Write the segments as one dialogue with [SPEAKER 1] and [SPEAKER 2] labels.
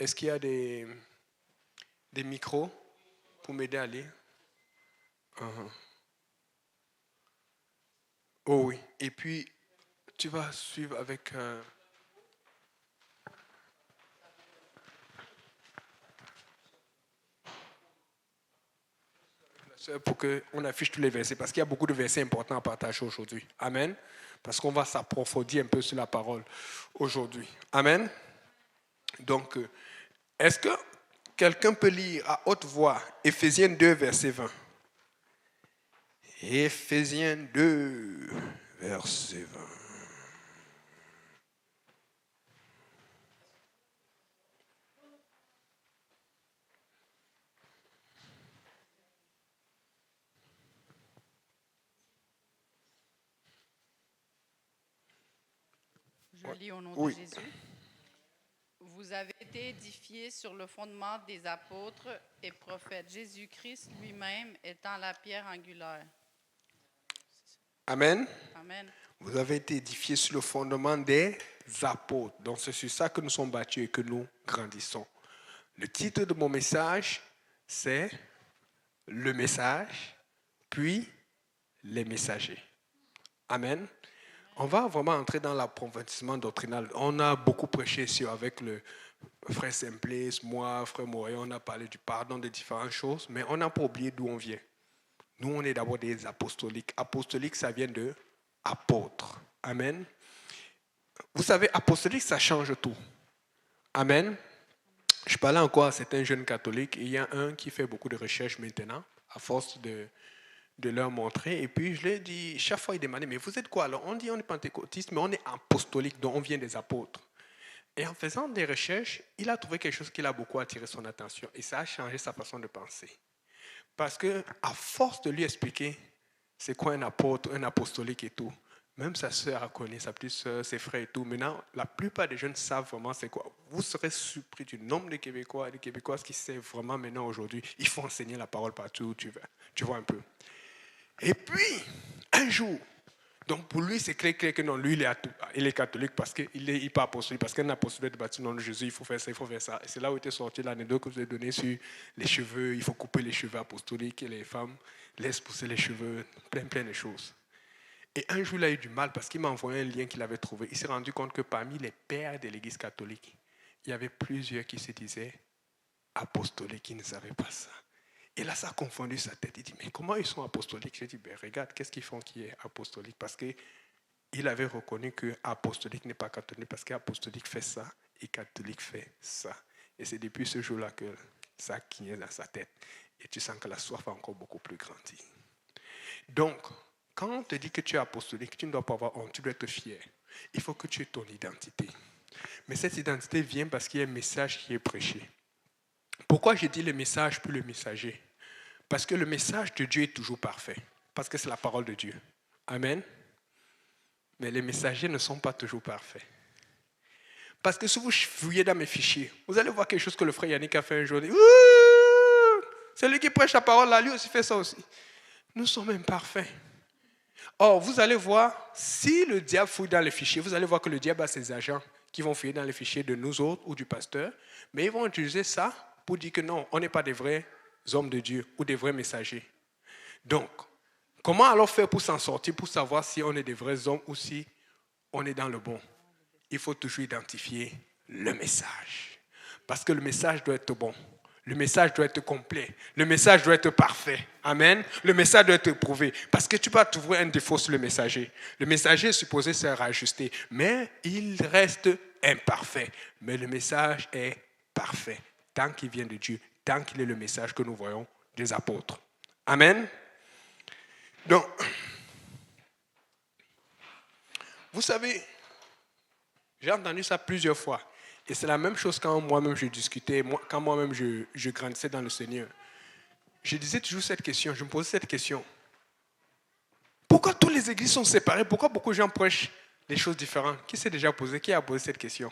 [SPEAKER 1] Est-ce qu'il y a des micros pour m'aider à lire? Uh-huh. Oh oui. Et puis, tu vas suivre avec... pour qu'on affiche tous les versets, parce qu'il y a beaucoup de versets importants à partager aujourd'hui. Amen. Parce qu'on va s'approfondir un peu sur la parole aujourd'hui. Amen. Donc, est-ce que quelqu'un peut lire à haute voix Éphésiens 2, verset 20? Éphésiens 2, verset 20.
[SPEAKER 2] Je lis au nom
[SPEAKER 1] Oui.
[SPEAKER 2] de Jésus. Vous avez été édifiés sur le fondement des apôtres et prophètes, Jésus-Christ lui-même étant la pierre angulaire.
[SPEAKER 1] Amen.
[SPEAKER 2] Amen.
[SPEAKER 1] Vous avez été édifiés sur le fondement des apôtres. Donc c'est sur ça que nous sommes bâtis et que nous grandissons. Le titre de mon message, c'est le message, puis les messagers. Amen. On va vraiment entrer dans l'approfondissement doctrinal. On a beaucoup prêché avec le frère Simplice, moi, frère Moret, on a parlé du pardon, de différentes choses, mais on n'a pas oublié d'où on vient. Nous, on est d'abord des apostoliques. Apostolique, ça vient de apôtre. Amen. Vous savez, apostolique, ça change tout. Amen. Je parlais encore à certains jeunes catholiques, et il y a un qui fait beaucoup de recherches maintenant, à force de leur montrer. Et puis, je lui ai dit, chaque fois, il demandait, mais vous êtes quoi alors? On dit, on est pentecôtiste, mais on est apostolique, donc on vient des apôtres. Et en faisant des recherches, il a trouvé quelque chose qui l'a beaucoup attiré son attention. Et ça a changé sa façon de penser. Parce que, à force de lui expliquer c'est quoi un apôtre, un apostolique et tout, même sa sœur a connu, sa petite sœur, ses frères et tout. Maintenant, la plupart des jeunes savent vraiment c'est quoi. Vous serez surpris du nombre de Québécois et de Québécoises qui savent vraiment maintenant aujourd'hui. Il faut enseigner la parole partout où tu vas. Tu vois un peu. Et puis, un jour, donc pour lui, c'est clair que non, lui, il est catholique parce qu'il n'est pas apostolique. Parce qu'un apostolique est baptisé dans le nom de Jésus, il faut faire ça, il faut faire ça. Et c'est là où était sorti l'anecdote que je vous ai donnée sur les cheveux. Il faut couper les cheveux apostoliques et les femmes laissent pousser les cheveux, plein de choses. Et un jour, il a eu du mal parce qu'il m'a envoyé un lien qu'il avait trouvé. Il s'est rendu compte que parmi les pères de l'Église catholique, il y avait plusieurs qui se disaient apostoliques, qui ne savaient pas ça. Et là, ça a confondu sa tête. Il dit, mais comment ils sont apostoliques? J'ai dit, ben regarde, qu'est-ce qu'ils font qui est apostolique? Parce qu'il avait reconnu que apostolique n'est pas catholique, parce qu'apostolique fait ça et catholique fait ça. Et c'est depuis ce jour-là que ça a cligné dans sa tête. Et tu sens que la soif a encore beaucoup plus grandi. Donc, quand on te dit que tu es apostolique, tu ne dois pas avoir honte, tu dois être fier. Il faut que tu aies ton identité. Mais cette identité vient parce qu'il y a un message qui est prêché. Pourquoi j'ai dit le message puis le messager? Parce que le message de Dieu est toujours parfait. Parce que c'est la parole de Dieu. Amen. Mais les messagers ne sont pas toujours parfaits. Parce que si vous fouillez dans mes fichiers, vous allez voir quelque chose que le frère Yannick a fait un jour. C'est lui qui prêche la parole là, lui aussi fait ça aussi. Nous sommes imparfaits. Or, vous allez voir, si le diable fouille dans les fichiers, vous allez voir que le diable a ses agents qui vont fouiller dans les fichiers de nous autres ou du pasteur, mais ils vont utiliser ça pour dire que non, on n'est pas des vrais hommes de Dieu ou des vrais messagers. Donc, comment alors faire pour s'en sortir, pour savoir si on est des vrais hommes ou si on est dans le bon? Il faut toujours identifier le message. Parce que le message doit être bon. Le message doit être complet. Le message doit être parfait. Amen. Le message doit être éprouvé. Parce que tu peux trouver un défaut sur le messager. Le messager est supposé se rajuster. Mais il reste imparfait. Mais le message est parfait. Tant qu'il vient de Dieu. Tant qu'il est le message que nous voyons des apôtres. Amen. Donc, vous savez, j'ai entendu ça plusieurs fois. Et c'est la même chose quand moi-même je discutais, quand moi-même je grandissais dans le Seigneur. Je disais toujours cette question, je me posais cette question. Pourquoi toutes les églises sont séparées? Pourquoi beaucoup de gens prêchent des choses différentes? Qui s'est déjà posé? Qui a posé cette question?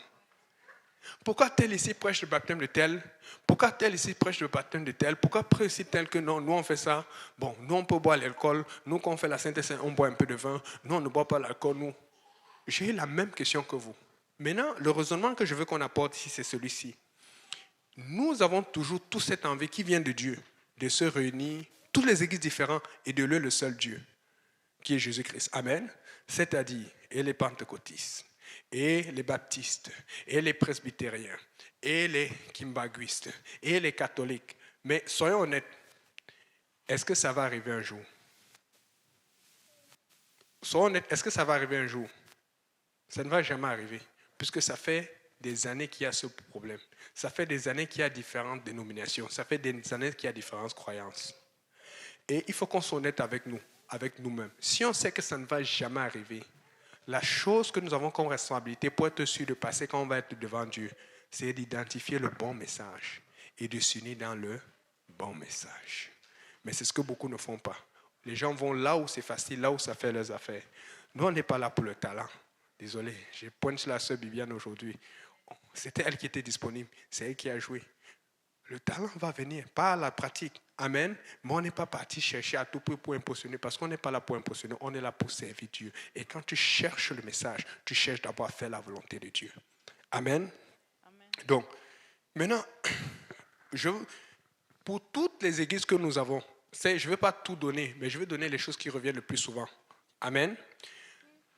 [SPEAKER 1] Pourquoi tel ici prêche le baptême de tel? Pourquoi tel ici prêche le baptême de tel? Pourquoi prêche ici tel que non? Nous on fait ça. Bon, nous on peut boire l'alcool. Nous quand on fait la Sainte Seine, on boit un peu de vin. Nous on ne boit pas l'alcool. Nous. J'ai eu la même question que vous. Maintenant, le raisonnement que je veux qu'on apporte ici, c'est celui-ci. nous avons toujours toute cette envie qui vient de Dieu, de se réunir, toutes les églises différentes, et de louer le seul Dieu, qui est Jésus-Christ. Amen. C'est-à-dire, et les pentecôtistes, et les baptistes, et les presbytériens, et les kimbaguistes, et les catholiques. Mais soyons honnêtes, est-ce que ça va arriver un jour? Soyons honnêtes, est-ce que ça va arriver un jour? Ça ne va jamais arriver, puisque ça fait des années qu'il y a ce problème. Ça fait des années qu'il y a différentes dénominations. Ça fait des années qu'il y a différentes croyances. Et il faut qu'on soit honnête avec nous, avec nous-mêmes. Si on sait que ça ne va jamais arriver, la chose que nous avons comme responsabilité pour être sûr de passer quand on va être devant Dieu, c'est d'identifier le bon message et de s'unir dans le bon message. Mais c'est ce que beaucoup ne font pas. Les gens vont là où c'est facile, là où ça fait leurs affaires. Nous, on n'est pas là pour le talent. Désolé, je pointe sur la sœur Bibiane aujourd'hui. C'était elle qui était disponible. C'est elle qui a joué. Le talent va venir, pas la pratique. Amen. Mais on n'est pas parti chercher à tout prix pour impressionner, parce qu'on n'est pas là pour impressionner, on est là pour servir Dieu. Et quand tu cherches le message, tu cherches d'abord à faire la volonté de Dieu. Amen.
[SPEAKER 2] Amen.
[SPEAKER 1] Donc, maintenant, pour toutes les églises que nous avons, je ne vais pas tout donner, mais je vais donner les choses qui reviennent le plus souvent. Amen.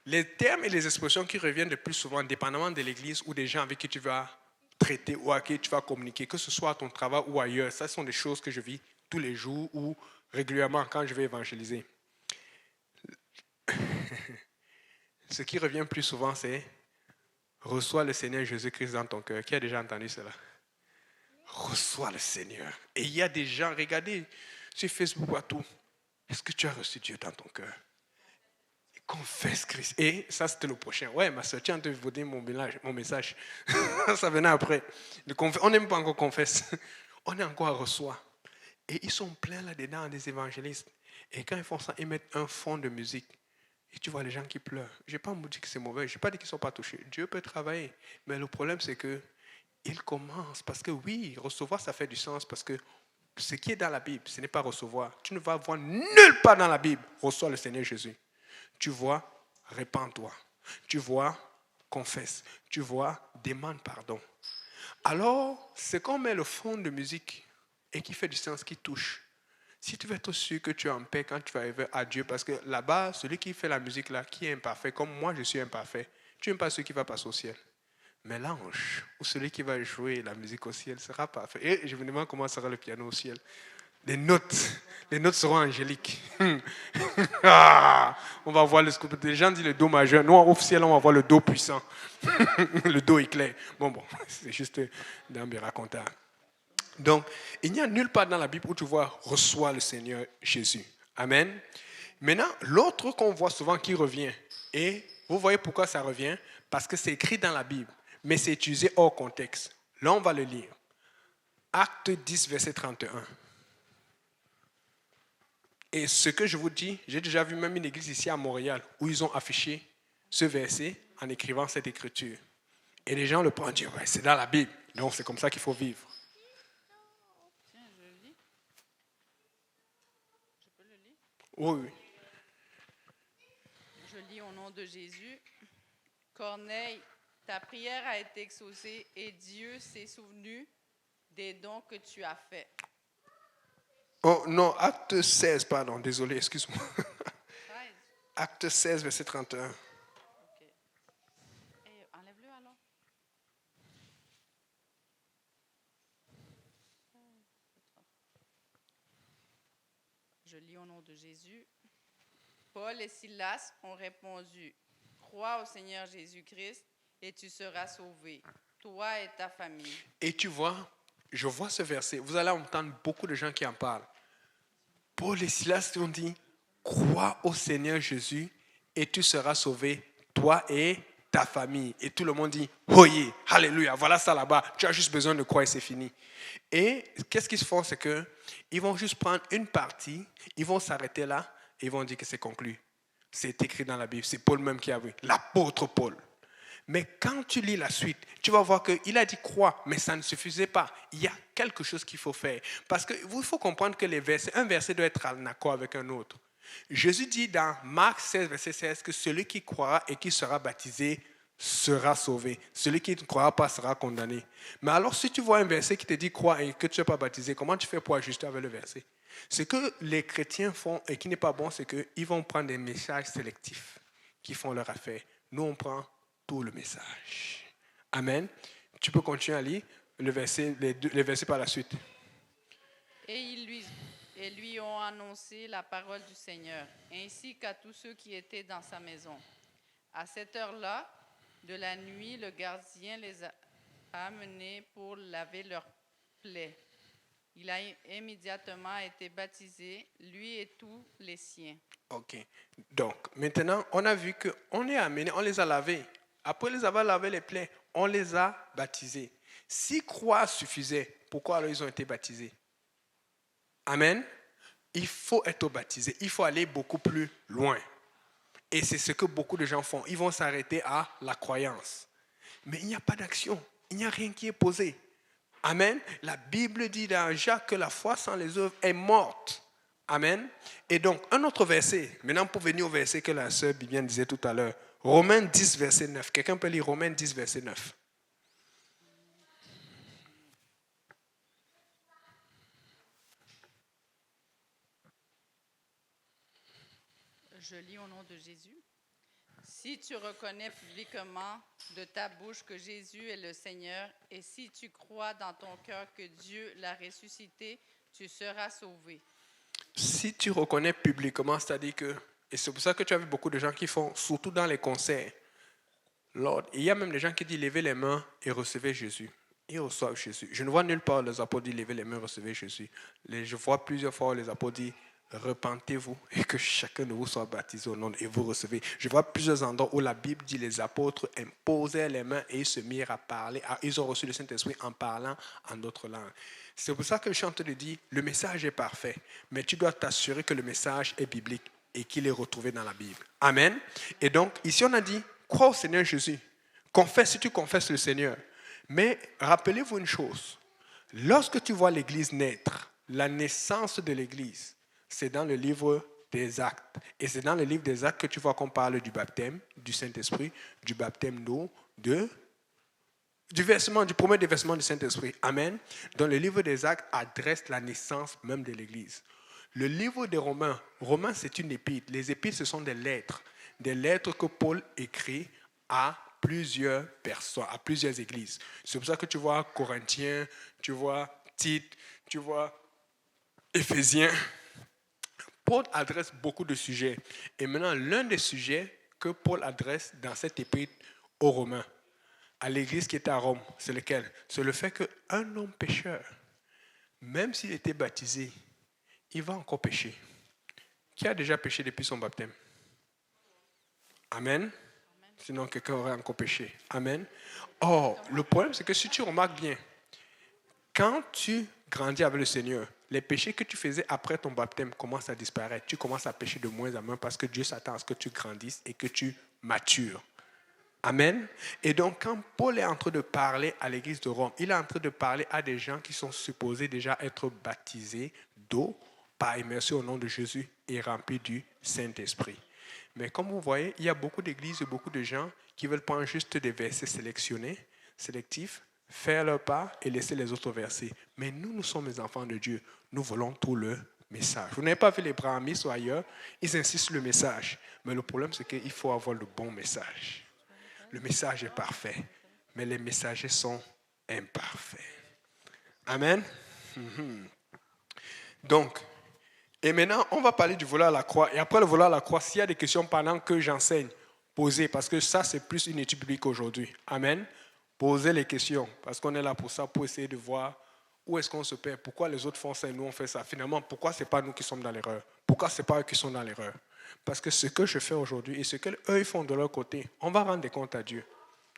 [SPEAKER 1] Les termes et les expressions qui reviennent le plus souvent, dépendamment de l'église ou des gens avec qui tu vas traiter ou à qui tu vas communiquer, que ce soit à ton travail ou ailleurs, ça sont des choses que je vis tous les jours ou régulièrement quand je vais évangéliser. Ce qui revient plus souvent, c'est « Reçois le Seigneur Jésus-Christ dans ton cœur ». Qui a déjà entendu cela? Reçois le Seigneur. Et il y a des gens, regardez sur Facebook partout. Est-ce que tu as reçu Dieu dans ton cœur? Confesse Christ. Et ça, c'était le prochain. Ouais, ma soeur, tiens, de vous dire mon message. Ça venait après. On n'aime pas encore confesse. On est encore à reçoit. Et ils sont pleins là-dedans, des évangélistes. Et quand ils font ça, ils mettent un fond de musique. Et tu vois les gens qui pleurent. Je n'ai pas dit que c'est mauvais. Je n'ai pas dit qu'ils ne sont pas touchés. Dieu peut travailler. Mais le problème, c'est qu'ils commencent. Parce que oui, recevoir, ça fait du sens. Parce que ce qui est dans la Bible, ce n'est pas recevoir. Tu ne vas voir nulle part dans la Bible. Reçois le Seigneur Jésus. Tu vois, répands-toi. Tu vois, confesse. Tu vois, demande pardon. Alors, c'est qu'on met le fond de musique et qui fait du sens, qui touche. Si tu veux être sûr que tu es en paix quand tu vas arriver à Dieu, parce que là-bas, celui qui fait la musique là, qui est imparfait, comme moi je suis imparfait, tu n'aimes pas celui qui va passer au ciel. Mais l'ange, ou celui qui va jouer la musique au ciel, sera parfait. Et je me demande comment sera le piano au ciel. Les notes seront angéliques. On va voir le scoop. Les gens disent le do majeur. Nous, au ciel, on va voir le do puissant. Le do éclair. Bon, c'est juste dans mes racontages. Donc, il n'y a nulle part dans la Bible où tu vois « Reçois le Seigneur Jésus ». Amen. Maintenant, l'autre qu'on voit souvent qui revient, et vous voyez pourquoi ça revient? Parce que c'est écrit dans la Bible, mais c'est utilisé hors contexte. Là, on va le lire. Acte 10, verset 31. Et ce que je vous dis, j'ai déjà vu même une église ici à Montréal où ils ont affiché ce verset en écrivant cette écriture. Et les gens le prennent et disent, ouais, c'est dans la Bible. Donc c'est comme ça qu'il faut vivre.
[SPEAKER 2] Tiens, je le lis. Je peux le lire?
[SPEAKER 1] Oui.
[SPEAKER 2] Je lis au nom de Jésus. Corneille, ta prière a été exaucée et Dieu s'est souvenu des dons que tu as faits.
[SPEAKER 1] Oh non, acte 16, pardon, désolé, excuse-moi.
[SPEAKER 2] 16.
[SPEAKER 1] Acte 16, verset 31.
[SPEAKER 2] OK. Enlève-le alors. Je lis au nom de Jésus. Paul et Silas ont répondu, crois au Seigneur Jésus-Christ et tu seras sauvé, toi et ta famille.
[SPEAKER 1] Et tu vois, je vois ce verset. Vous allez entendre beaucoup de gens qui en parlent. Paul et Silas ont dit, crois au Seigneur Jésus et tu seras sauvé, toi et ta famille. Et tout le monde dit, oyez, alléluia, voilà ça là-bas. Tu as juste besoin de croire et c'est fini. Et qu'est-ce qu'ils font? C'est qu'ils vont juste prendre une partie, ils vont s'arrêter là et ils vont dire que c'est conclu. C'est écrit dans la Bible, c'est Paul même qui a vu, l'apôtre Paul. Mais quand tu lis la suite, tu vas voir qu'il a dit croire, mais ça ne suffisait pas. Il y a quelque chose qu'il faut faire. Parce qu'il faut comprendre que un verset doit être en accord avec un autre. Jésus dit dans Marc 16, verset 16, que celui qui croira et qui sera baptisé sera sauvé. Celui qui ne croira pas sera condamné. Mais alors, si tu vois un verset qui te dit crois et que tu n'es pas baptisé, comment tu fais pour ajuster avec le verset? Ce que les chrétiens font et qui n'est pas bon, c'est qu'ils vont prendre des messages sélectifs qui font leur affaire. Nous, on prend tout le message. Amen. Tu peux continuer à lire les versets par la suite.
[SPEAKER 2] Et ils lui ont annoncé la parole du Seigneur, ainsi qu'à tous ceux qui étaient dans sa maison. À cette heure-là de la nuit, le gardien les a amenés pour laver leurs plaies. Il a immédiatement été baptisé, lui et tous les siens.
[SPEAKER 1] Ok. Donc, maintenant, on a vu qu'on est amené, on les a lavés. Après les avoir lavé les plaies, on les a baptisés. Si croire suffisait, pourquoi alors ils ont été baptisés? Amen. Il faut être baptisé. Il faut aller beaucoup plus loin. Et c'est ce que beaucoup de gens font. Ils vont s'arrêter à la croyance. Mais il n'y a pas d'action. Il n'y a rien qui est posé. Amen. La Bible dit dans Jacques que la foi sans les œuvres est morte. Amen. Et donc, un autre verset. Maintenant, pour venir au verset que la sœur Bibiane disait tout à l'heure. Romains 10, verset 9. Quelqu'un peut lire Romains 10, verset 9.
[SPEAKER 2] Je lis au nom de Jésus. Si tu reconnais publiquement de ta bouche que Jésus est le Seigneur, et si tu crois dans ton cœur que Dieu l'a ressuscité, tu seras sauvé.
[SPEAKER 1] Si tu reconnais publiquement, c'est-à-dire que, et c'est pour ça que tu as vu beaucoup de gens qui font, surtout dans les concerts, Lord, il y a même des gens qui disent levez les mains et recevez Jésus. Ils reçoivent Jésus. Je ne vois nulle part les apôtres dire levez les mains et recevez Jésus. Je vois plusieurs fois les apôtres dire repentez-vous et que chacun de vous soit baptisé au nom et vous recevez. Je vois plusieurs endroits où la Bible dit les apôtres imposaient les mains et ils se mirent à parler. Ils ont reçu le Saint-Esprit en parlant en d'autres langues. C'est pour ça que je suis en train de dire le message est parfait, mais tu dois t'assurer que le message est biblique et qu'il est retrouvé dans la Bible. Amen. Et donc, ici on a dit crois au Seigneur Jésus. Confesse si tu confesses le Seigneur. Mais rappelez-vous une chose. Lorsque tu vois l'Église naître, la naissance de l'Église, c'est dans le livre des Actes. Et c'est dans le livre des Actes que tu vois qu'on parle du baptême, du Saint-Esprit, du baptême d'eau, du premier déversement du Saint-Esprit. Amen. Donc le livre des Actes adresse la naissance même de l'Église. Le livre des Romains c'est une épître. Les épîtres, ce sont des lettres que Paul écrit à plusieurs personnes, à plusieurs églises. C'est pour ça que tu vois Corinthiens, tu vois Tite, tu vois Éphésiens. Paul adresse beaucoup de sujets. Et maintenant, l'un des sujets que Paul adresse dans cette épître aux Romains, à l'église qui était à Rome, c'est lequel? C'est le fait qu'un homme pécheur, même s'il était baptisé, il va encore pécher. Qui a déjà péché depuis son baptême? Amen. Sinon, quelqu'un aurait encore péché. Amen. Or, le problème, c'est que si tu remarques bien, quand tu grandis avec le Seigneur, les péchés que tu faisais après ton baptême commencent à disparaître. Tu commences à pécher de moins en moins parce que Dieu s'attend à ce que tu grandisses et que tu matures. Amen. Et donc, quand Paul est en train de parler à l'église de Rome, il est en train de parler à des gens qui sont supposés déjà être baptisés d'eau par immersion au nom de Jésus et remplis du Saint-Esprit. Mais comme vous voyez, il y a beaucoup d'églises et beaucoup de gens qui veulent prendre juste des versets sélectifs, faire leur part et laisser les autres versets. Mais nous sommes les enfants de Dieu. Nous voulons tout le message. Vous n'avez pas vu les brahmis ou ailleurs, ils insistent sur le message. Mais le problème, c'est qu'il faut avoir le bon message. Le message est parfait, mais les messagers sont imparfaits. Amen. Donc, et maintenant, on va parler du volant à la croix. Et après le volant à la croix, s'il y a des questions pendant que j'enseigne, posez, parce que ça, c'est plus une étude biblique aujourd'hui. Amen. Posez les questions, parce qu'on est là pour ça, pour essayer de voir où est-ce qu'on se perd, pourquoi les autres font ça et nous on fait ça. Finalement, pourquoi ce n'est pas nous qui sommes dans l'erreur? Pourquoi ce n'est pas eux qui sont dans l'erreur? Parce que ce que je fais aujourd'hui et ce qu'eux ils font de leur côté, on va rendre des comptes à Dieu.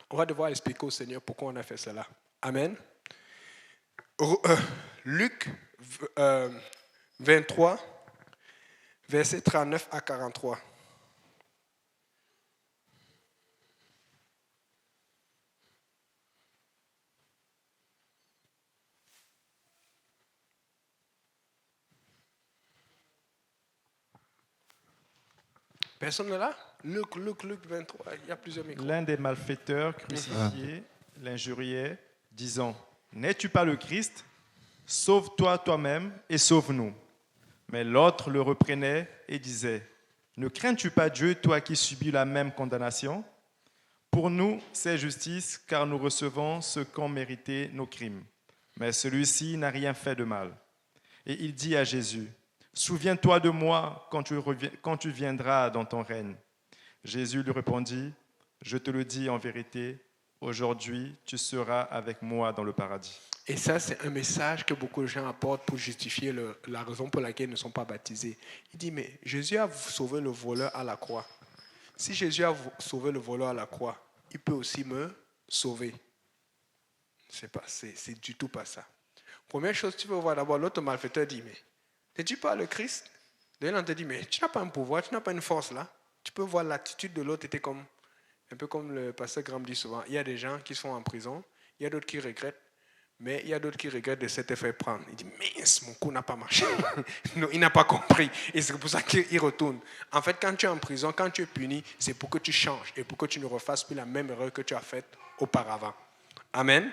[SPEAKER 1] On va devoir expliquer au Seigneur pourquoi on a fait cela. Amen. Luc 23, versets 39 à 43. Personne n'est là? Luc 23, il y a plusieurs micros.
[SPEAKER 3] L'un des malfaiteurs crucifiés l'injuriait, disant, « N'es-tu pas le Christ? Sauve-toi toi-même et sauve-nous. » Mais l'autre le reprenait et disait, « Ne crains-tu pas Dieu, toi qui subis la même condamnation? Pour nous, c'est justice, car nous recevons ce qu'ont mérité nos crimes. Mais celui-ci n'a rien fait de mal. » Et il dit à Jésus, « Souviens-toi de moi quand tu viendras dans ton règne. » Jésus lui répondit, « Je te le dis en vérité, aujourd'hui tu seras avec moi dans le paradis. »
[SPEAKER 1] Et ça, c'est un message que beaucoup de gens apportent pour justifier la raison pour laquelle ils ne sont pas baptisés. Il dit, mais Jésus a sauvé le voleur à la croix. Si Jésus a sauvé le voleur à la croix, il peut aussi me sauver. C'est du tout pas ça. Première chose, tu veux voir d'abord, l'autre malfaiteur dit, mais n'es-tu pas le Christ? D'ailleurs, on te dit, mais tu n'as pas un pouvoir, tu n'as pas une force là. Tu peux voir l'attitude de l'autre était comme, un peu comme le pasteur Graham dit souvent. Il y a des gens qui sont en prison, il y a d'autres qui regrettent, mais il y a d'autres qui regrettent de s'être fait prendre. Il dit, mince, mon coup n'a pas marché. Non, il n'a pas compris. Et c'est pour ça qu'il retourne. En fait, quand tu es en prison, quand tu es puni, c'est pour que tu changes et pour que tu ne refasses plus la même erreur que tu as faite auparavant. Amen.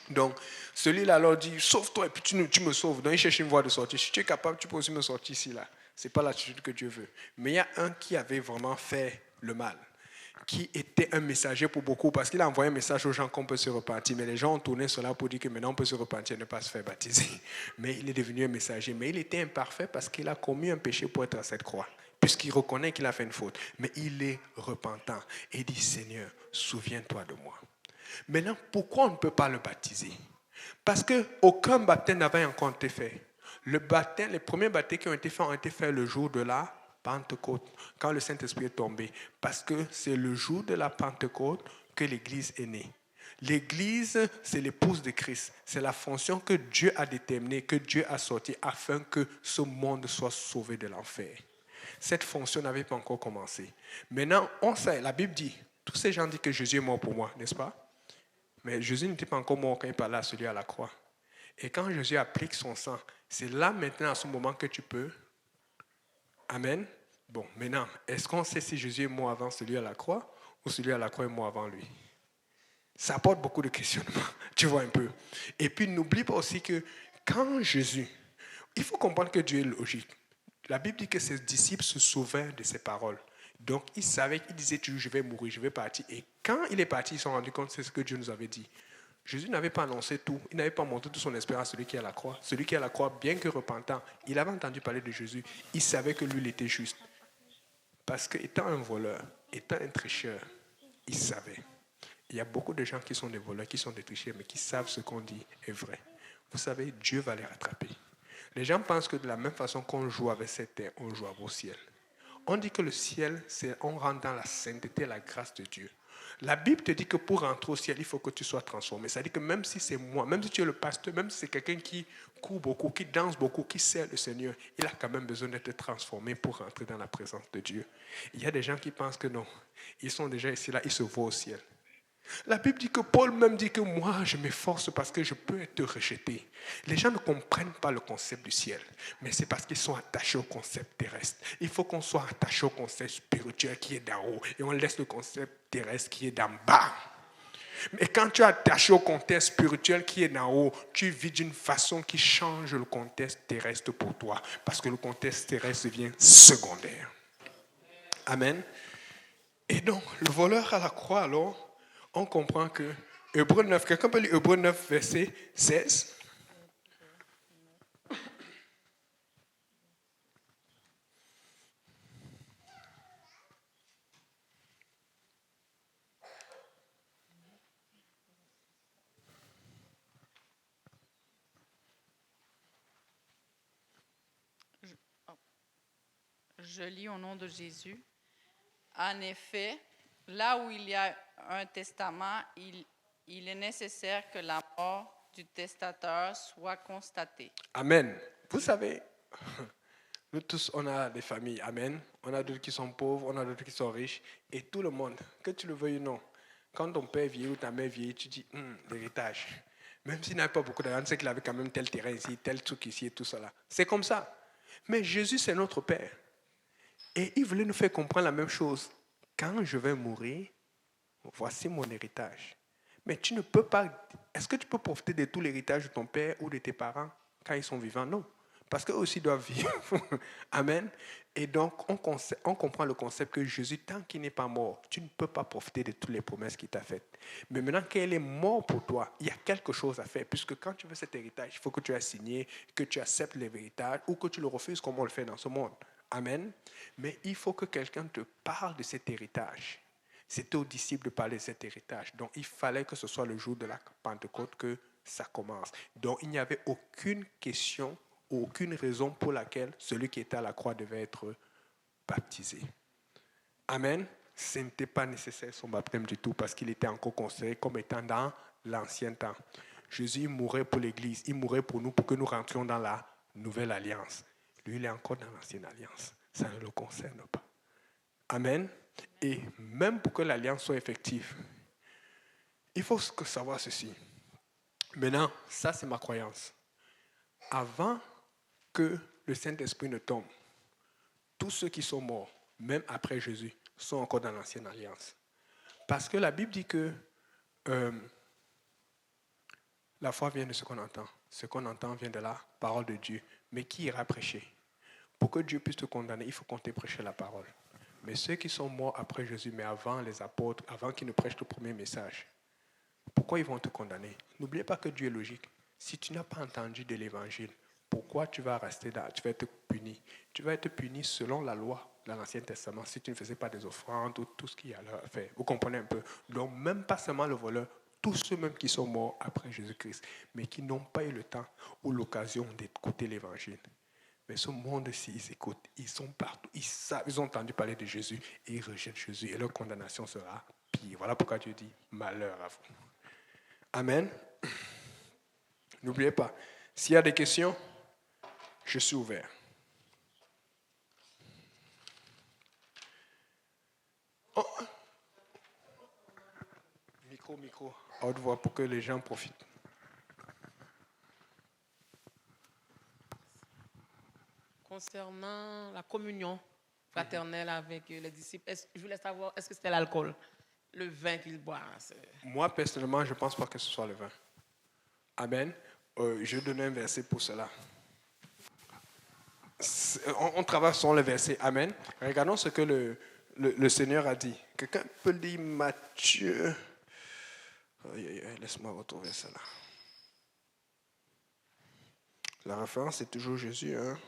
[SPEAKER 1] Donc, celui-là leur dit, sauve-toi et puis tu me sauves. Donc, il cherche une voie de sortie. Si tu es capable, tu peux aussi me sortir ici, là. Ce n'est pas l'attitude que Dieu veut. Mais il y a un qui avait vraiment fait le mal, qui était un messager pour beaucoup, parce qu'il a envoyé un message aux gens qu'on peut se repentir. Mais les gens ont tourné cela pour dire que maintenant on peut se repentir et ne pas se faire baptiser. Mais il est devenu un messager. Mais il était imparfait parce qu'il a commis un péché pour être à cette croix, puisqu'il reconnaît qu'il a fait une faute. Mais il est repentant et dit, Seigneur, souviens-toi de moi. Maintenant, pourquoi on ne peut pas le baptiser? Parce qu'aucun baptême n'avait encore été fait. Les premiers baptêmes qui ont été faits le jour de la Pentecôte, quand le Saint-Esprit est tombé. Parce que c'est le jour de la Pentecôte que l'Église est née. L'Église, c'est l'épouse de Christ. C'est la fonction que Dieu a déterminée, que Dieu a sortie afin que ce monde soit sauvé de l'enfer. Cette fonction n'avait pas encore commencé. Maintenant, on sait, la Bible dit, tous ces gens disent que Jésus est mort pour moi, n'est-ce pas? Mais Jésus n'était pas encore mort quand il parlait à celui à la croix. Et quand Jésus applique son sang, c'est là maintenant, à ce moment, que tu peux. Amen. Bon, maintenant, est-ce qu'on sait si Jésus est mort avant celui à la croix ou celui à la croix est mort avant lui? Ça apporte beaucoup de questionnements, tu vois un peu. Et puis, n'oublie pas aussi que quand Jésus, il faut comprendre que Dieu est logique. La Bible dit que ses disciples se souvinrent de ses paroles. Donc, ils savaient, ils disaient toujours, je vais mourir, je vais partir. Et quand il est parti, ils se sont rendus compte que c'est ce que Dieu nous avait dit. Jésus n'avait pas annoncé tout, il n'avait pas montré toute son espérance à celui qui est à la croix. Celui qui est à la croix, bien que repentant, il avait entendu parler de Jésus, il savait que lui, il était juste. Parce qu'étant un voleur, étant un tricheur, il savait. Il y a beaucoup de gens qui sont des voleurs, qui sont des tricheurs, mais qui savent ce qu'on dit est vrai. Vous savez, Dieu va les rattraper. Les gens pensent que de la même façon qu'on joue avec cette terre, on joue au ciel. On dit que le ciel, on rentre dans la sainteté, la grâce de Dieu. La Bible te dit que pour rentrer au ciel, il faut que tu sois transformé. C'est-à-dire que même si c'est moi, même si tu es le pasteur, même si c'est quelqu'un qui court beaucoup, qui danse beaucoup, qui sert le Seigneur, il a quand même besoin d'être transformé pour rentrer dans la présence de Dieu. Il y a des gens qui pensent que non, ils sont déjà ici, là, ils se voient au ciel. La Bible dit que Paul même dit que moi, je m'efforce parce que je peux être rejeté. Les gens ne comprennent pas le concept du ciel, mais c'est parce qu'ils sont attachés au concept terrestre. Il faut qu'on soit attaché au concept spirituel qui est d'en haut et on laisse le concept terrestre qui est d'en bas. Mais quand tu es attaché au contexte spirituel qui est d'en haut, tu vis d'une façon qui change le contexte terrestre pour toi, parce que le contexte terrestre devient secondaire. Amen. Et donc, le voleur à la croix, alors, on comprend que Hébreux 9, quelqu'un peut lire Hébreux 9, verset 16.
[SPEAKER 2] Je lis au nom de Jésus. En effet, là où il y a un testament, il est nécessaire que la mort du testateur soit constatée.
[SPEAKER 1] Amen. Vous savez, nous tous, on a des familles. Amen. On a d'autres qui sont pauvres, on a d'autres qui sont riches. Et tout le monde, que tu le veuilles ou non, quand ton père vieillit ou ta mère vieillit, tu dis, l'héritage. Même s'il n'avait pas beaucoup d'argent, c'est qu'il avait quand même tel terrain ici, tel truc ici et tout cela. C'est comme ça. Mais Jésus, c'est notre Père. Et il voulait nous faire comprendre la même chose. Quand je vais mourir, voici mon héritage. Mais tu ne peux pas... Est-ce que tu peux profiter de tout l'héritage de ton père ou de tes parents quand ils sont vivants? Non. Parce qu'eux aussi doivent vivre. Amen. Et donc, on comprend le concept que Jésus, tant qu'il n'est pas mort, tu ne peux pas profiter de toutes les promesses qu'il t'a faites. Mais maintenant qu'il est mort pour toi, il y a quelque chose à faire. Puisque quand tu veux cet héritage, il faut que tu aies signé, que tu acceptes l'héritage ou que tu le refuses comme on le fait dans ce monde. Amen. Mais il faut que quelqu'un te parle de cet héritage. C'était aux disciples de parler de cet héritage. Donc, il fallait que ce soit le jour de la Pentecôte que ça commence. Donc, il n'y avait aucune question, aucune raison pour laquelle celui qui était à la croix devait être baptisé. Amen. Ce n'était pas nécessaire son baptême du tout parce qu'il était encore considéré comme étant dans l'ancien temps. Jésus mourait pour l'Église, il mourait pour nous, pour que nous rentrions dans la nouvelle alliance. Lui, il est encore dans l'ancienne alliance. Ça ne le concerne pas. Amen. Et même pour que l'alliance soit effective, il faut savoir ceci. Maintenant, ça c'est ma croyance. Avant que le Saint-Esprit ne tombe, tous ceux qui sont morts, même après Jésus, sont encore dans l'ancienne alliance. Parce que la Bible dit que la foi vient de ce qu'on entend. Ce qu'on entend vient de la parole de Dieu. Mais qui ira prêcher? Pour que Dieu puisse te condamner, il faut qu'on t'ait prêché la parole. Mais ceux qui sont morts après Jésus, mais avant les apôtres, avant qu'ils ne prêchent le premier message, pourquoi ils vont te condamner? N'oubliez pas que Dieu est logique. Si tu n'as pas entendu de l'évangile, pourquoi tu vas rester là? Tu vas être puni. Tu vas être puni selon la loi dans l'Ancien Testament si tu ne faisais pas des offrandes ou tout ce qu'il y a à faire. Vous comprenez un peu? Donc, même pas seulement le voleur, tous ceux même qui sont morts après Jésus-Christ, mais qui n'ont pas eu le temps ou l'occasion d'écouter l'évangile. Mais ce monde-ci, ils écoutent, ils sont partout, ils savent, ils ont entendu parler de Jésus et ils rejettent Jésus et leur condamnation sera pire. Voilà pourquoi Dieu dit malheur à vous. Amen. N'oubliez pas, s'il y a des questions, je suis ouvert. Oh. Micro, à haute voix pour que les gens profitent.
[SPEAKER 4] Concernant la communion fraternelle avec les disciples, je voulais savoir, est-ce que c'était l'alcool, le vin qu'ils boivent?
[SPEAKER 1] Moi, personnellement, je ne pense pas que ce soit le vin. Amen. Je vais donner un verset pour cela. On travaille sur le verset. Amen. Regardons ce que le Seigneur a dit. Quelqu'un peut lire Matthieu. Laisse-moi retrouver cela. La référence est toujours Jésus. Hein?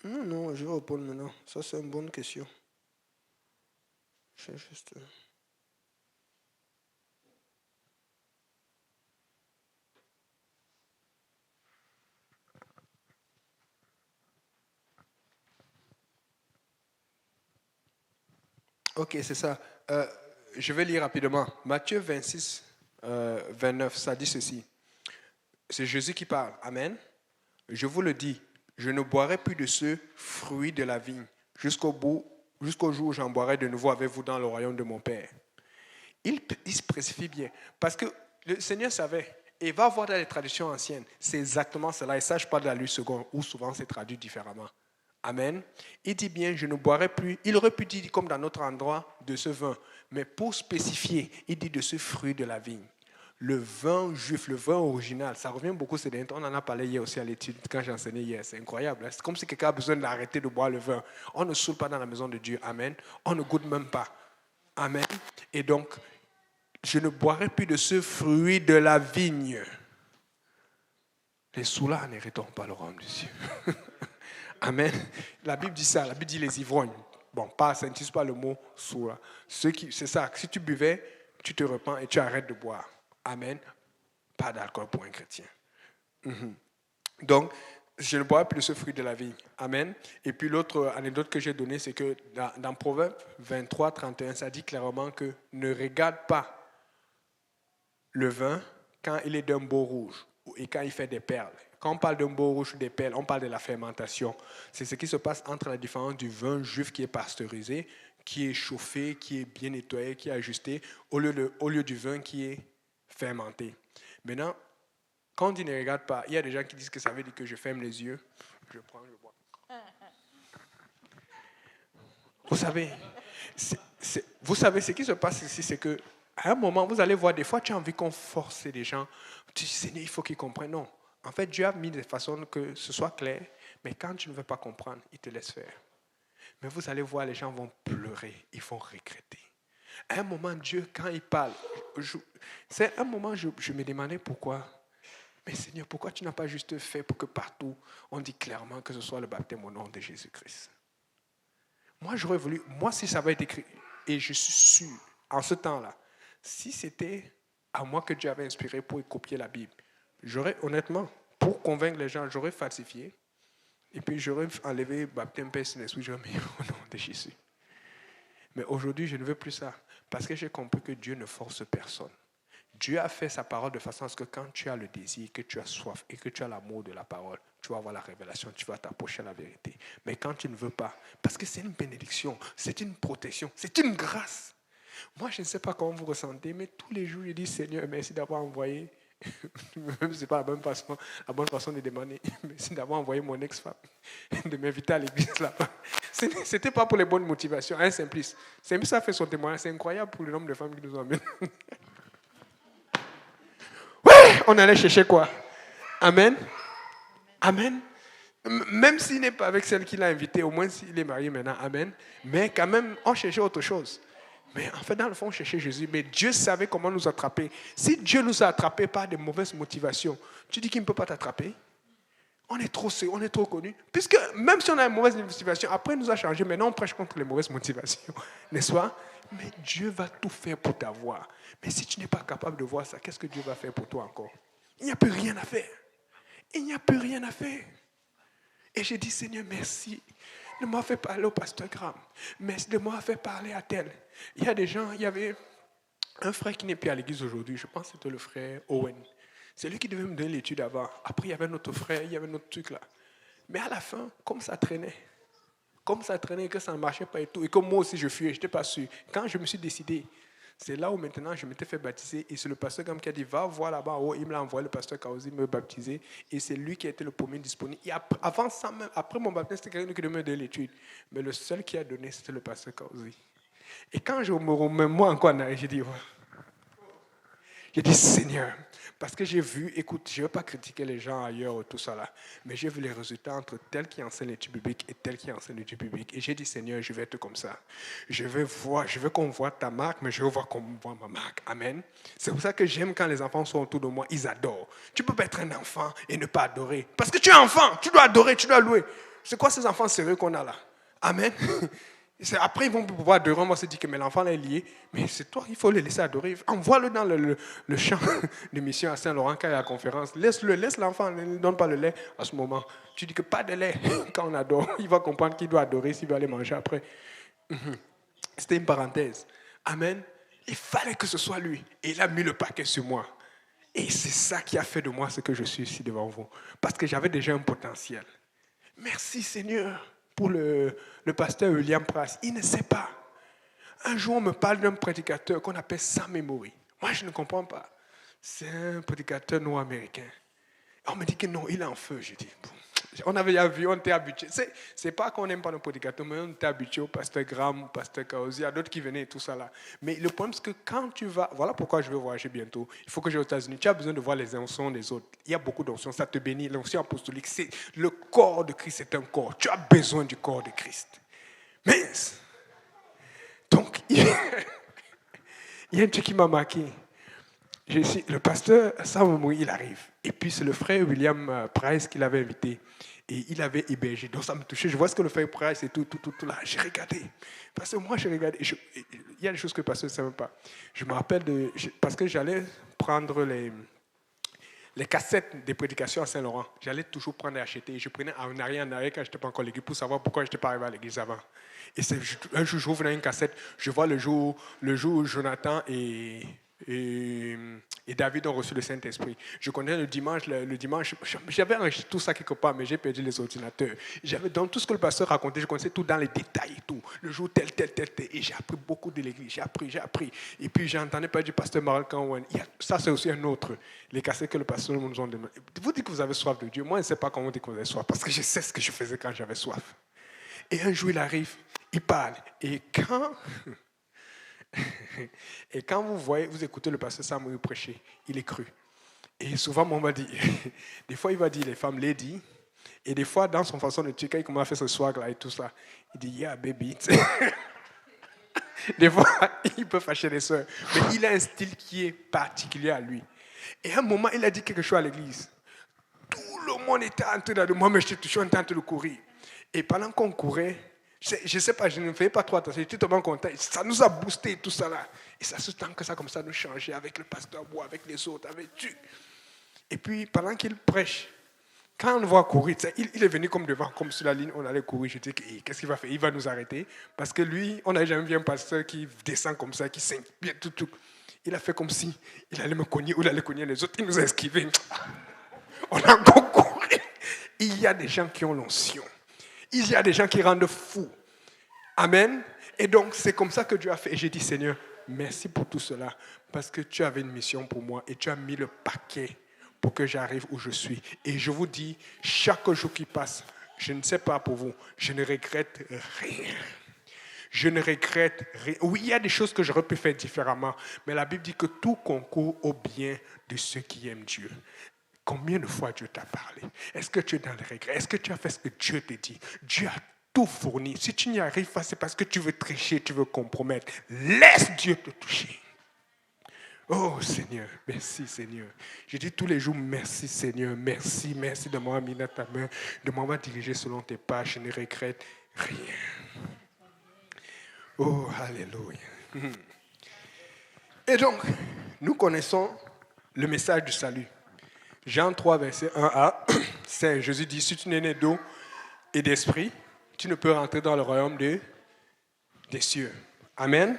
[SPEAKER 1] Non, je vais répondre maintenant. Ça, c'est une bonne question. Je vais juste... Ok, c'est ça. Je vais lire rapidement. Matthieu 26, 29, ça dit ceci. C'est Jésus qui parle. Amen. Je vous le dis, je ne boirai plus de ce fruit de la vigne jusqu'au jour où j'en boirai de nouveau avec vous dans le royaume de mon Père. Il se spécifie bien. Parce que le Seigneur savait, et va voir dans les traditions anciennes, c'est exactement cela. Et ça, je parle de la Lutte seconde, où souvent c'est traduit différemment. Amen. Il dit bien, je ne boirai plus. Il aurait pu dire, comme dans notre endroit, de ce vin. Mais pour spécifier, il dit de ce fruit de la vigne. Le vin juif, le vin original, ça revient beaucoup. On en a parlé hier aussi à l'étude, quand j'enseignais hier. C'est incroyable. C'est comme si quelqu'un a besoin d'arrêter de boire le vin. On ne saoule pas dans la maison de Dieu. Amen. On ne goûte même pas. Amen. Et donc, je ne boirai plus de ce fruit de la vigne. Les soulards n'hériteront pas le royaume de Dieu. Amen. La Bible dit ça. La Bible dit les ivrognes. Bon, ça n'utilise pas le mot sourd. C'est ça. Si tu buvais, tu te repens et tu arrêtes de boire. Amen. Pas d'alcool pour un chrétien. Donc, je ne boirai plus de ce fruit de la vie. Amen. Et puis l'autre anecdote que j'ai donnée, c'est que dans Proverbe 23, 31, ça dit clairement que ne regarde pas le vin quand il est d'un beau rouge et quand il fait des perles. Quand on parle d'un beau rouge ou des perles, on parle de la fermentation. C'est ce qui se passe entre la différence du vin juif qui est pasteurisé, qui est chauffé, qui est bien nettoyé, qui est ajusté, au lieu du vin qui est fermenté. Maintenant, quand on dit ne regarde pas, il y a des gens qui disent que ça veut dire que je ferme les yeux, je prends, je bois. Vous savez, vous savez ce qui se passe ici, c'est que à un moment, vous allez voir, des fois, tu as envie qu'on force les gens. Tu dis, Seigneur, il faut qu'ils comprennent. Non. En fait, Dieu a mis de façon que ce soit clair, mais quand tu ne veux pas comprendre, il te laisse faire. Mais vous allez voir, les gens vont pleurer, ils vont regretter. À un moment, Dieu, quand il parle, c'est un moment, je me demandais pourquoi. Mais Seigneur, pourquoi tu n'as pas juste fait pour que partout, on dit clairement que ce soit le baptême au nom de Jésus-Christ? Moi, j'aurais voulu, moi, si ça avait été écrit, et je suis sûr, en ce temps-là, si c'était à moi que Dieu avait inspiré pour copier la Bible, j'aurais, honnêtement, pour convaincre les gens, j'aurais falsifié, et puis j'aurais enlevé baptême Père Saint-Esprit, j'aurais mis au nom de Jésus. Mais aujourd'hui, je ne veux plus ça, parce que j'ai compris que Dieu ne force personne. Dieu a fait sa parole de façon à ce que quand tu as le désir, que tu as soif et que tu as l'amour de la parole, tu vas avoir la révélation, tu vas t'approcher à la vérité. Mais quand tu ne veux pas, parce que c'est une bénédiction, c'est une protection, c'est une grâce. Moi, je ne sais pas comment vous ressentez, mais tous les jours, je dis Seigneur, merci d'avoir envoyé, même si ce n'est pas la bonne façon de demander, merci d'avoir envoyé mon ex-femme, de m'inviter à l'église là-bas. Ce n'était pas pour les bonnes motivations, hein, Simplice. Simplice a fait son témoignage, c'est incroyable pour le nombre de femmes qui nous emmènent. On allait chercher quoi? Amen. Amen. Même s'il n'est pas avec celle qui l'a invité, au moins s'il est marié maintenant, amen. Mais quand même, on cherchait autre chose. Mais en fait, dans le fond, on cherchait Jésus. Mais Dieu savait comment nous attraper. Si Dieu nous a attrapés par des mauvaises motivations, tu dis qu'il ne peut pas t'attraper? On est trop connus. Puisque même si on a une mauvaise motivation, après il nous a changé. Maintenant, on prêche contre les mauvaises motivations. N'est-ce pas? Mais Dieu va tout faire pour t'avoir. Mais si tu n'es pas capable de voir ça, qu'est-ce que Dieu va faire pour toi encore? Il n'y a plus rien à faire. Il n'y a plus rien à faire. Et j'ai dit, Seigneur, merci de m'avoir fait parler au pasteur Graham. Merci de m'avoir fait parler à tel. Il y a des gens, il y avait un frère qui n'est plus à l'église aujourd'hui. Je pense que c'était le frère Owen. C'est lui qui devait me donner l'étude avant. Après, il y avait notre frère, il y avait notre truc là. Mais à la fin, comme ça traînait, que ça ne marchait pas et tout, et que moi aussi je fuyais, je n'étais pas sûr. Quand je me suis décidé, c'est là où maintenant je m'étais fait baptiser, et c'est le pasteur qui a dit, va voir là-bas, oh, il me l'a envoyé, le pasteur Kaozi me baptiser, et c'est lui qui a été le premier disponible. Et avant ça même, après mon baptême, c'était quelqu'un qui devait me donner l'étude. Mais le seul qui a donné, c'était le pasteur Kaozi. Et quand je me remets moi encore en arrière, j'ai dit, Seigneur, parce que j'ai vu, écoute, je ne veux pas critiquer les gens ailleurs, tout ça là, mais j'ai vu les résultats entre tel qui enseigne l'étude biblique et tel qui enseigne l'étude biblique. Et j'ai dit, Seigneur, je vais être comme ça. Je veux qu'on voit ta marque, mais je veux voir qu'on voit ma marque. Amen. C'est pour ça que j'aime quand les enfants sont autour de moi, ils adorent. Tu ne peux pas être un enfant et ne pas adorer. Parce que tu es enfant, tu dois adorer, tu dois louer. C'est quoi ces enfants sérieux qu'on a là? Amen. Après, ils vont pouvoir adorer. Moi, se dit que mais l'enfant là est lié. Mais c'est toi, il faut le laisser adorer. Envoie-le dans le champ de mission à Saint-Laurent quand il y a la conférence. Laisse l'enfant, ne donne pas le lait à ce moment. Tu dis que pas de lait quand on adore. Il va comprendre qu'il doit adorer s'il va aller manger après. C'était une parenthèse. Amen. Il fallait que ce soit lui. Et il a mis le paquet sur moi. Et c'est ça qui a fait de moi ce que je suis ici devant vous. Parce que j'avais déjà un potentiel. Merci Seigneur. Pour le pasteur William Price, il ne sait pas. Un jour, on me parle d'un prédicateur qu'on appelle Sam Emory. Moi, je ne comprends pas. C'est un prédicateur nord-américain. On me dit que non, il est en feu. Je dis, bon. On avait déjà vu, on était habitué. C'est pas qu'on n'aime pas nos prédicateurs, mais on était habitué au pasteur Graham, au pasteur Kaozi, à d'autres qui venaient et tout ça là. Mais le problème, c'est que quand tu vas, voilà pourquoi je vais voyager bientôt. Il faut que j'aille aux États-Unis. Tu as besoin de voir les onctions des autres. Il y a beaucoup d'onctions, ça te bénit. L'onction apostolique, c'est le corps de Christ, c'est un corps. Tu as besoin du corps de Christ. Mais, donc, il y a un truc qui m'a marqué. Le pasteur Sam Emory, il arrive. Et puis, c'est le frère William Price qui l'avait invité. Et il avait hébergé. Donc, ça me touchait. Je vois ce que le frère Price et tout là. J'ai regardé. Parce que moi, j'ai regardé. Il y a des choses que le pasteur ne savait pas. Je me rappelle parce que j'allais prendre les cassettes des prédications à Saint-Laurent, j'allais toujours prendre et acheter. Je prenais en arrière quand je n'étais pas encore à l'église pour savoir pourquoi je n'étais pas arrivé à l'église avant. Et un jour, j'ouvre une cassette, je vois le jour où Jonathan et David ont reçu le Saint-Esprit. Je connais le dimanche, j'avais enregistré tout ça quelque part, mais j'ai perdu les ordinateurs. Dans tout ce que le pasteur racontait, je connaissais tout dans les détails et tout. Le jour tel. Et j'ai appris beaucoup de l'église, j'ai appris. Et puis j'entendais parler du pasteur Marc Canwen. Ça, c'est aussi un autre. Les cassettes que le pasteur nous ont demandé. Vous dites que vous avez soif de Dieu. Moi, je ne sais pas comment vous dites que vous avez soif, parce que je sais ce que je faisais quand j'avais soif. Et un jour, il arrive, il parle. Et quand vous écoutez le pasteur Samuel prêcher, il est cru. Et souvent, on va dire, des fois, il va dire les femmes lady, et des fois, dans son façon de dire, quand il commence à faire ce swag là et tout ça, il dit, yeah, baby. Des fois, il peut fâcher les sœurs, mais il a un style qui est particulier à lui. Et à un moment, il a dit quelque chose à l'église. Tout le monde était en train de moi, mais je suis en train de courir. Et pendant qu'on courait, je ne sais pas, je ne faisais pas trop attention, j'étais tellement content. Ça nous a boosté tout ça là. Et ça se sent que ça comme ça nous changeait avec le pasteur Bois, avec les autres, avec Dieu. Et puis pendant qu'il prêche, quand on le voit courir, il est venu comme devant, comme sur la ligne, on allait courir. Je dis, qu'est-ce qu'il va faire? Il va nous arrêter. Parce que lui, on n'a jamais vu un pasteur qui descend comme ça, qui saigne bien tout. Il a fait comme si il allait me cogner ou il allait cogner les autres. Il nous a esquivés. On a encore couru. Il y a des gens qui ont l'onction. Il y a des gens qui rendent fous. Amen. Et donc, c'est comme ça que Dieu a fait. Et j'ai dit, Seigneur, merci pour tout cela. Parce que tu avais une mission pour moi et tu as mis le paquet pour que j'arrive où je suis. Et je vous dis, chaque jour qui passe, je ne sais pas pour vous, je ne regrette rien. Je ne regrette rien. Oui, il y a des choses que j'aurais pu faire différemment, mais la Bible dit que tout concourt au bien de ceux qui aiment Dieu. Combien de fois Dieu t'a parlé? Est-ce que tu es dans le regret? Est-ce que tu as fait ce que Dieu te dit? Dieu a tout fourni. Si tu n'y arrives pas, c'est parce que tu veux tricher, tu veux compromettre. Laisse Dieu te toucher. Oh Seigneur, merci Seigneur. Je dis tous les jours, merci Seigneur, merci de m'avoir mis dans ta main, de m'avoir dirigé selon tes pas, je ne regrette rien. Oh, alléluia. Et donc, nous connaissons le message du salut. Jean 3, verset 1a, c'est Jésus dit, si tu n'es né d'eau et d'esprit, tu ne peux rentrer dans le royaume des cieux. Amen.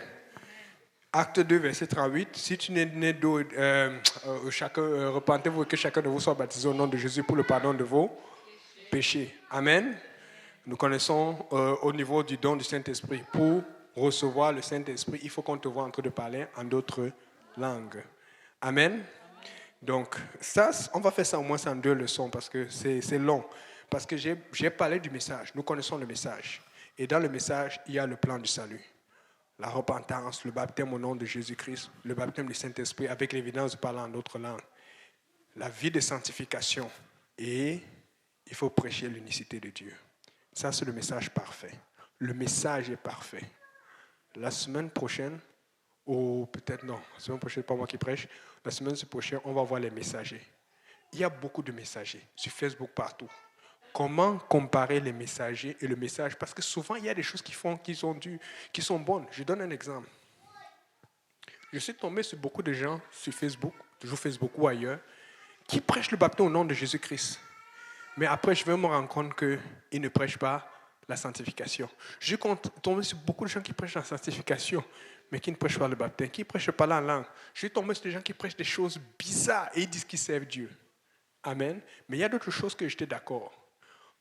[SPEAKER 1] Acte 2, verset 38, si tu n'es né d'eau, repentez-vous et que chacun de vous soit baptisé au nom de Jésus pour le pardon de vos péchés. Amen. Nous connaissons au niveau du don du Saint-Esprit. Pour recevoir le Saint-Esprit, il faut qu'on te voit en train de parler en d'autres langues. Amen. Donc, ça, on va faire ça au moins en 2 leçons parce que c'est long. Parce que j'ai parlé du message. Nous connaissons le message. Et dans le message, il y a le plan du salut. La repentance, le baptême au nom de Jésus-Christ, le baptême du Saint-Esprit avec l'évidence de parler en d'autres langues. La vie de sanctification. Et il faut prêcher l'unicité de Dieu. Ça, c'est le message parfait. Le message est parfait. La semaine prochaine, ou peut-être non, la semaine prochaine, pas moi qui prêche, la semaine prochaine, on va voir les messagers. Il y a beaucoup de messagers sur Facebook partout. Comment comparer les messagers et le message? Parce que souvent, il y a des choses qui sont bonnes. Je donne un exemple. Je suis tombé sur beaucoup de gens sur Facebook, toujours Facebook ou ailleurs, qui prêchent le baptême au nom de Jésus-Christ. Mais après, je vais me rendre compte qu'ils ne prêchent pas la sanctification. Je suis tombé sur beaucoup de gens qui prêchent la sanctification, mais qui ne prêchent pas le baptême, qui ne prêchent pas la langue. Je suis tombé sur des gens qui prêchent des choses bizarres et ils disent qu'ils servent Dieu. Amen. Mais il y a d'autres choses que j'étais d'accord.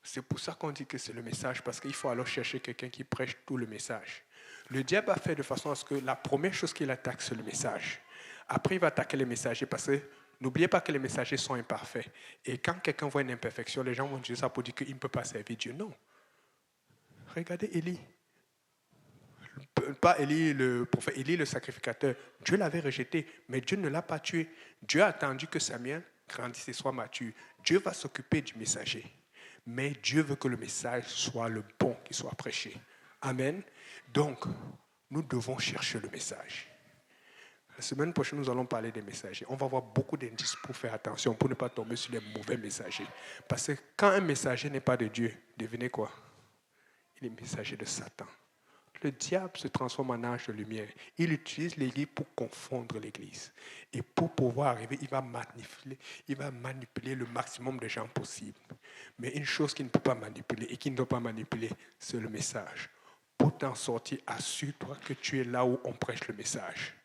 [SPEAKER 1] C'est pour ça qu'on dit que c'est le message, parce qu'il faut alors chercher quelqu'un qui prêche tout le message. Le diable a fait de façon à ce que la première chose qu'il attaque, c'est le message. Après, il va attaquer les messagers, parce que n'oubliez pas que les messagers sont imparfaits. Et quand quelqu'un voit une imperfection, les gens vont dire ça pour dire qu'il ne peut pas servir Dieu. Non. Regardez Élie. Pas Élie le prophète, Élie le sacrificateur. Dieu l'avait rejeté, mais Dieu ne l'a pas tué. Dieu a attendu que Samuel grandisse et soit mature. Dieu va s'occuper du messager. Mais Dieu veut que le message soit le bon qui soit prêché. Amen. Donc, nous devons chercher le message. La semaine prochaine, nous allons parler des messagers. On va avoir beaucoup d'indices pour faire attention, pour ne pas tomber sur les mauvais messagers. Parce que quand un messager n'est pas de Dieu, devinez quoi? Il est messager de Satan. le diable se transforme en ange de lumière. Il utilise l'Église pour confondre l'Église. Et pour pouvoir arriver, il va manipuler le maximum de gens possible. Mais une chose qu'il ne peut pas manipuler et qu'il ne doit pas manipuler, c'est le message. Pour t'en sortir, assure-toi que tu es là où on prêche le message.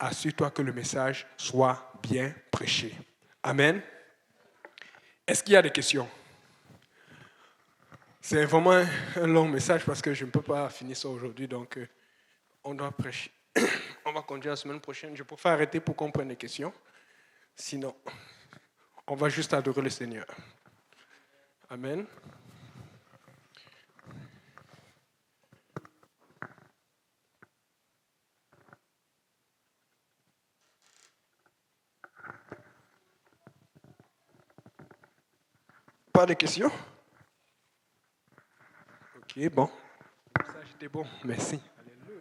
[SPEAKER 1] Assure-toi que le message soit bien prêché. Amen. Est-ce qu'il y a des questions? C'est vraiment un long message parce que je ne peux pas finir ça aujourd'hui, donc on doit prêcher. On va continuer la semaine prochaine. Je préfère arrêter pour qu'on prenne des questions. Sinon, on va juste adorer le Seigneur. Amen. Pas de questions? Ok, bon. Ça, j'étais bon. Merci. Alléluia.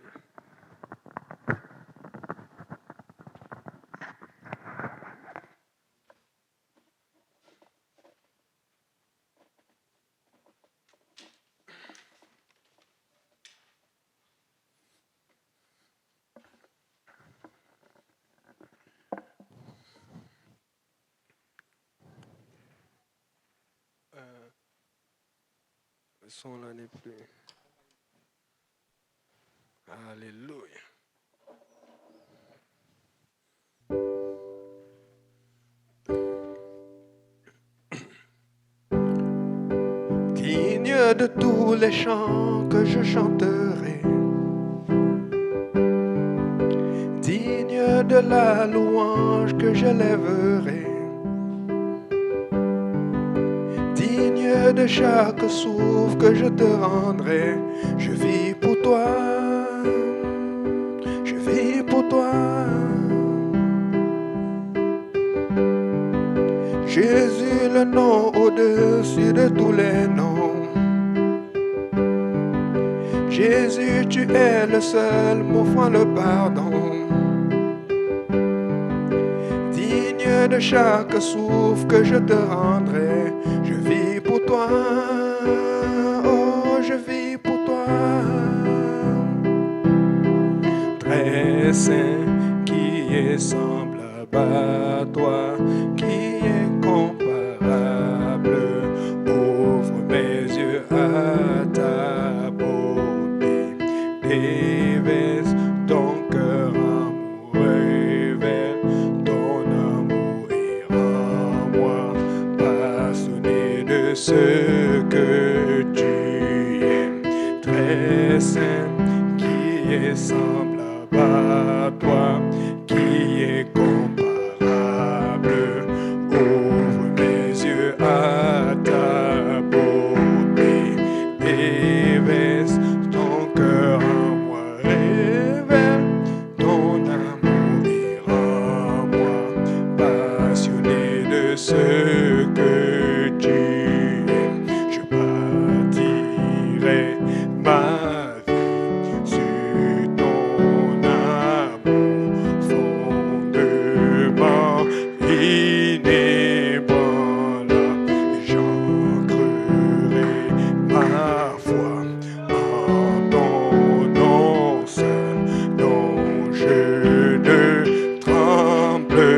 [SPEAKER 1] Le son là n'est plus. Alléluia. Digne de tous les chants que je chanterai, digne de la louange que je lèverai, digne de chaque souffle que je te rendrai. Je vis pour toi, je vis pour toi. Jésus, le nom au-dessus de tous les noms. Jésus, tu es le seul m'offrant le pardon. Digne de chaque souffle que je te rendrai. Je vis pour toi, oh, je vis pour toi. Très saint, qui est semblable à toi, qui est comparable. Ouvre mes yeux à ta beauté, déverse ton cœur amour, révèle ton amour et rends-moi passionné de ce que tu es. Très saint, qui est semblable à toi, qui est comparable. Ouvre mes yeux à ta beauté, déverse ton cœur en moi, révèle ton amour et rends-moi passionné de ce que tu es. Je bâtirai ma vie sur ton amour, fondement inébranlable. J'ancrerai ma foi en ton nom seul, dont je ne tremblerai pas. Je bâtirai ma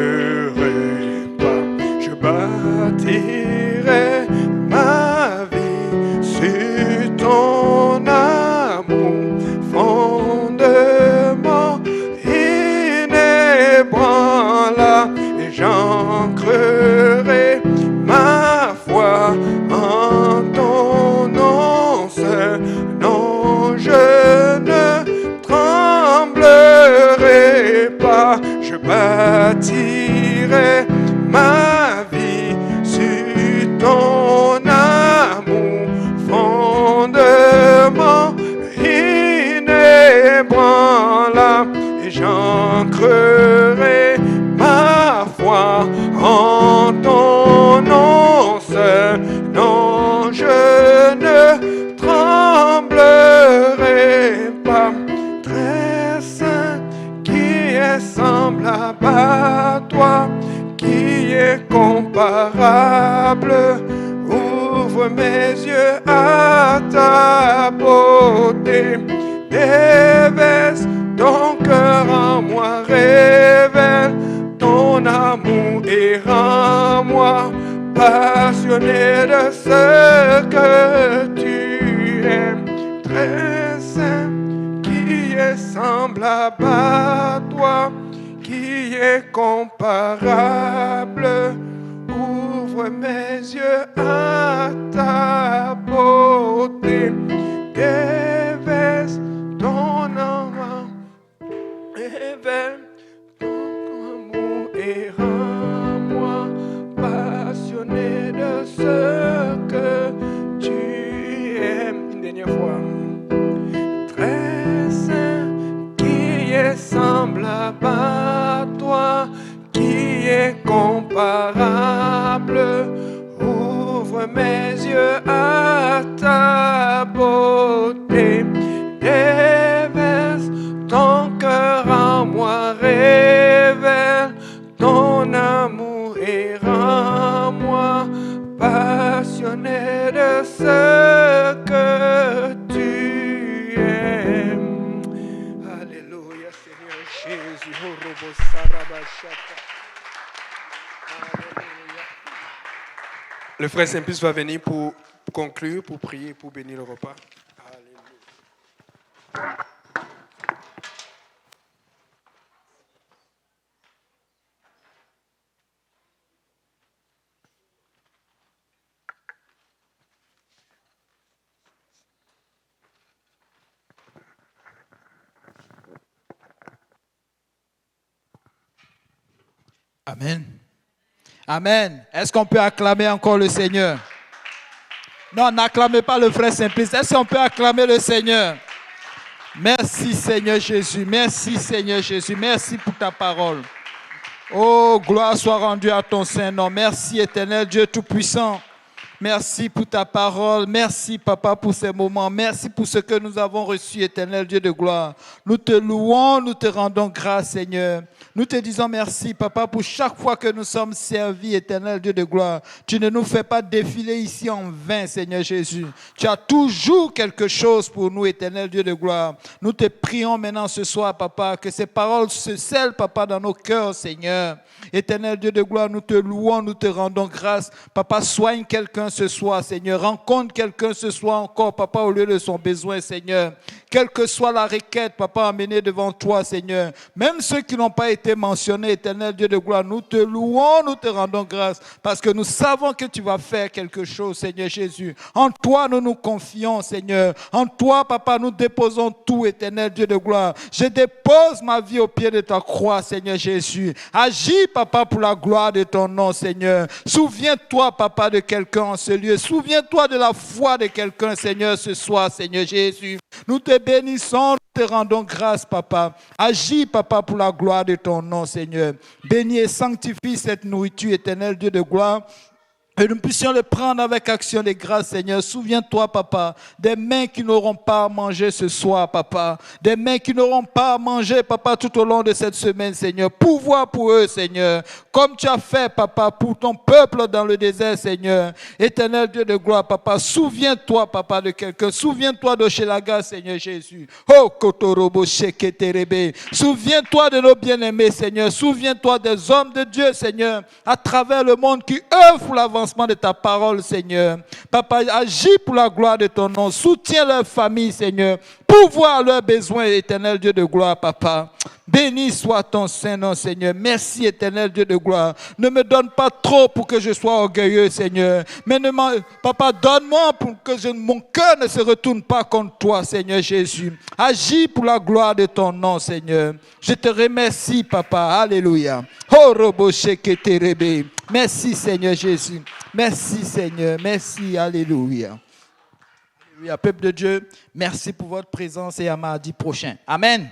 [SPEAKER 1] vie sur ton amour, fondement inébranlable, et j'ancrerai ma foi en ton nom seul, non, je ne tremblerai pas. Je bâtirai ma vie sur ton amour, fondement inébranlable, et j'ancrerai ma foi en ton nom seul, non, je ne tremblerai pas. Très saint, qui est semblable à toi, qui est comparable. Ouvre mes yeux à ta beauté, Déverse ton cœur en moi, révèle ton amour et rends-moi passionné de ce que tu aimes. Très saint, qui est semblable à toi, qui est comparable. Ouvre mes yeux à ta beauté. Déverse ton amour, révèle ton amour et rends-moi passionné de ce que tu aimes. Une dernière fois. Très saint, qui est semblable à toi, qui est comparable. Ouvre mes yeux à ta beauté. Déverse ton cœur en moi, révèle ton amour et rends-moi passionné de ce que tu aimes. Alléluia, Seigneur Jésus. Alléluia. Le frère Simplice va venir pour conclure, pour prier, pour bénir le repas. Alléluia.
[SPEAKER 5] Amen. Amen. Est-ce qu'on peut acclamer encore le Seigneur? Non, n'acclamez pas le frère Simplice. Est-ce qu'on peut acclamer le Seigneur? Merci Seigneur Jésus. Merci Seigneur Jésus. Merci pour ta parole. Oh, gloire soit rendue à ton Saint-Nom. Merci éternel Dieu Tout-Puissant. Merci pour ta parole. Merci, Papa, pour ces moments. Merci pour ce que nous avons reçu, éternel Dieu de gloire. Nous te louons, nous te rendons grâce, Seigneur. Nous te disons merci, Papa, pour chaque fois que nous sommes servis, éternel Dieu de gloire. Tu ne nous fais pas défiler ici en vain, Seigneur Jésus. Tu as toujours quelque chose pour nous, éternel Dieu de gloire. Nous te prions maintenant ce soir, Papa, que ces paroles se scellent, Papa, dans nos cœurs, Seigneur. Éternel Dieu de gloire, nous te louons, nous te rendons grâce. Papa, soigne quelqu'un ce soir, Seigneur. Rencontre quelqu'un ce soir encore, Papa, au lieu de son besoin, Seigneur. Quelle que soit la requête, Papa, amenée devant toi, Seigneur. Même ceux qui n'ont pas été mentionnés, éternel Dieu de gloire, nous te louons, nous te rendons grâce. Parce que nous savons que tu vas faire quelque chose, Seigneur Jésus. En toi, nous nous confions, Seigneur. En toi, Papa, nous déposons tout, éternel Dieu de gloire. Je dépose ma vie au pied de ta croix, Seigneur Jésus. Agis, Papa, pour la gloire de ton nom, Seigneur. Souviens-toi, Papa, de quelqu'un en ce lieu. Souviens-toi de la foi de quelqu'un, Seigneur, ce soir, Seigneur Jésus. Nous te bénissons, nous te rendons grâce, Papa. Agis, Papa, pour la gloire de ton nom, Seigneur. Bénis et sanctifie cette nourriture, éternelle Dieu de gloire. Et nous puissions le prendre avec action de grâce, Seigneur. Souviens-toi, Papa, des mains qui n'auront pas à manger ce soir, Papa. Des mains qui n'auront pas à manger, Papa, tout au long de cette semaine, Seigneur. Pouvoir pour eux, Seigneur. Comme tu as fait, Papa, pour ton peuple dans le désert, Seigneur. Éternel Dieu de gloire, Papa. Souviens-toi, Papa, de quelqu'un. Souviens-toi d'Oshelaga, Seigneur Jésus. Oh, Kotorobo Sheketerebe. Souviens-toi de nos bien-aimés, Seigneur. Souviens-toi des hommes de Dieu, Seigneur, à travers le monde qui œuvrent pour l'avancement de ta parole, Seigneur. Papa, agis pour la gloire de ton nom. Soutiens leur famille, Seigneur. Pourvoir leurs besoins, éternel Dieu de gloire, Papa. Béni soit ton Saint-Nom, Seigneur. Merci, éternel Dieu de gloire. Ne me donne pas trop pour que je sois orgueilleux, Seigneur. Mais Papa, donne-moi pour que mon cœur ne se retourne pas contre toi, Seigneur Jésus. Agis pour la gloire de ton nom, Seigneur. Je te remercie, Papa. Alléluia. Oh, Robo Sheketerebe. Merci, Seigneur Jésus. Merci, Seigneur. Merci. Alléluia. Alléluia. Peuple de Dieu, merci pour votre présence et à mardi prochain. Amen.